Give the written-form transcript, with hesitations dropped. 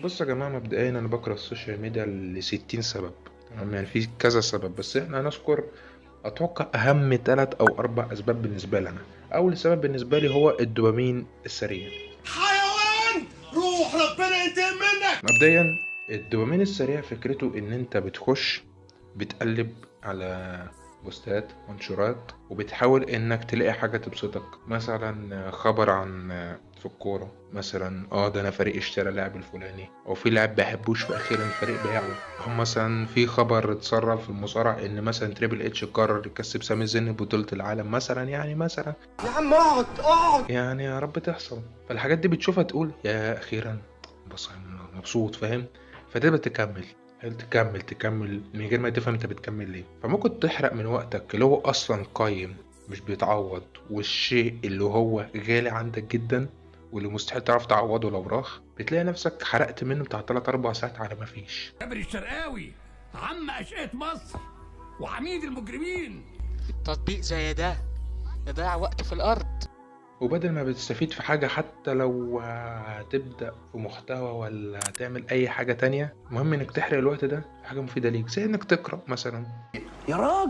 بص يا جماعة، مبدئيا أنا بكره السوشيال ميديا لستين سبب. تمام، يعني في كذا سبب، بس احنا هنذكر أتوقع أهم تلات أو أربع أسباب بالنسبة لي أنا. أول سبب بالنسبة لي هو الدوبامين السريع. حيوان، روح ربنا ينتقم منك. مبدئيا الدوبامين السريع فكرته إن أنت بتخش بتقلب على بوستات منشورات وبتحاول انك تلاقي حاجة تبسطك، مثلا خبر عن في الكورة مثلا، ده انا فريق اشترى لاعب الفلاني، او في لاعب بحبوش واخيرا الفريق باعه، او مثلا في خبر اتسرب في المصارعة ان مثلا تريبل اتش قرر يكسب سامي زين بطولة العالم مثلا، يعني مثلا، يا عم اقعد اقعد. يعني يا رب تحصل. فالحاجات دي بتشوفها تقول يا اخيرا، بص أنا مبسوط، فاهم؟ فتبقى تكمل، هل تكمل من غير ما تفهم انت بتكمل ليه. فممكن تحرق من وقتك اللي هو اصلا قايم مش بيتعوض، والشيء اللي هو غالي عندك جدا واللي مستحيل تعرف تعوضه لو راح، بتلاقي نفسك حرقت منه بتاع 3 4 ساعات على ما فيش. جابر الشرقاوي، عم أشقة مصر وعميد المجرمين. تطبيق زي ده يضيع وقت في الأرض. وبدل ما بتستفيد في حاجة، حتى لو هتبدأ في محتوى ولا هتعمل أي حاجة تانية، المهم إنك تحرق الوقت ده في حاجة مفيدة ليك، زي إنك تقرأ مثلا. يا راجل